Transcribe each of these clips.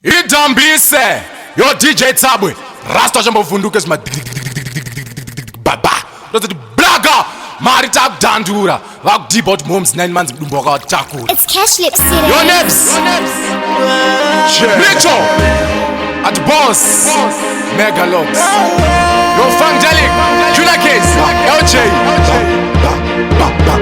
Riddim bise, yo DJ Tabwe, Rasta jambo vunduke sma baba, does it blaga, marita dandura, vak debot moms 9 months mboka taku. It's Cashlibscity. Your names, Mitcho, at boss, Megalogz, yo Fangelic, Juna Case, LJ, blaga.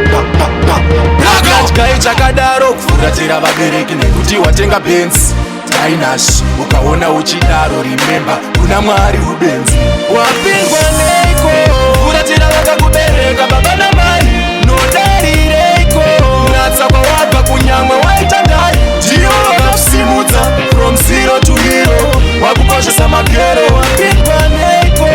Chkai chakadaro kufuratira vabereki nekuti watenga Benz. Tainash, ukaona uchidaro remember kuna mwari ubenzi. Wapindwa neiko, kufuratira vakakubereka baba na mai, nodarireiko, natsa kwa wabva kunyamwe waita ndai, ndiyo wakakusimudza from 0 to hero, wakukoshesa magero. Wapindwa neiko,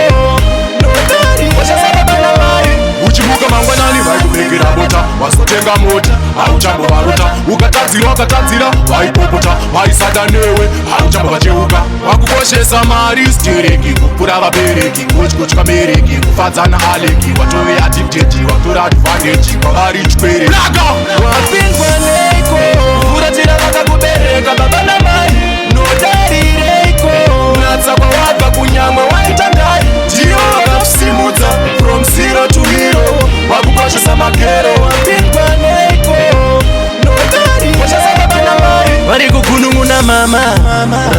nodarireiko, baba na mai. Uchimuka mangwanani vaikubekera bota, wazotenga mota, hauchambo varuta, ukatadzira vaipopota, vaisada newe, hauchambo vacheuka, wakukoshesa mari stereki, kupura vabereki, kutyotya mereki, kufadzana aleki, watove addicted, wakutora advantage, kwavari chwere. Wapindwa neiko, kufuratira vakakubereka baba na mai, nodarireiko, natsa kwa wabva kunyamwe waita ndai, ndiyo wakakusimudza from 0 to hero, wakukoshesa magero. Wapindwa neiko, nodarireiko, baba na mai. Vari kugunun'una mama,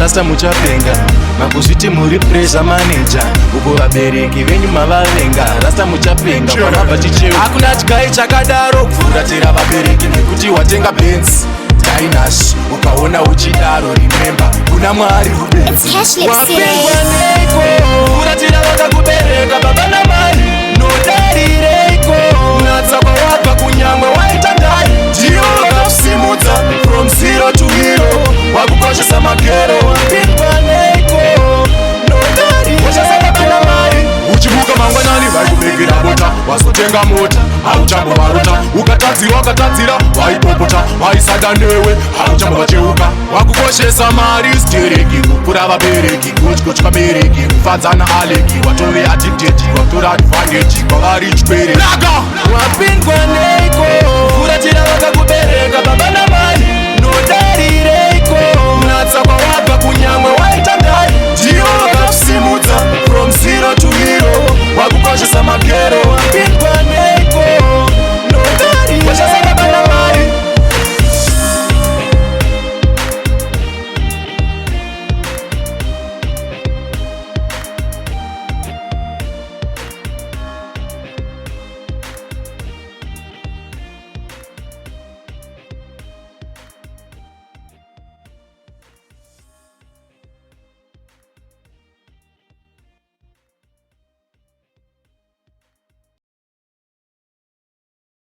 Rasta muchapenga, makuzviti muri pressure manager, uko vabereki venyu mavavenga. Rasta muchapenga, kwanabva chicheu. Hakuna chkai chakadaro kufuratira vabereki nekuti watenga Benz. Tainash, ukaona uchidaro remember kuna mwari ubenzi. Wapindwa neiko, kufuratira vakakubereka baba na mai, nodarireiko, natsa kwa wabva kunyamwe waita ndai, ndiyo wakakusimudza from 0 to hero, wakukoshesa magero. Wapindwa neiko, nodarireiko, baba na mai. Uchimuka mangwanani vaikubekera bota, wazotenga mota, hauchambo varuta, ukatadzira vaipopota, vaisada newe, hauchambo vacheuka, wakukoshesa mari stereki, kupura vabereki, kutyotya mereki, kufadzana aleki, watove addicted, wakutora advantage, kwavari chwere. Wapindwa neiko, kufuratira vakakubereka baba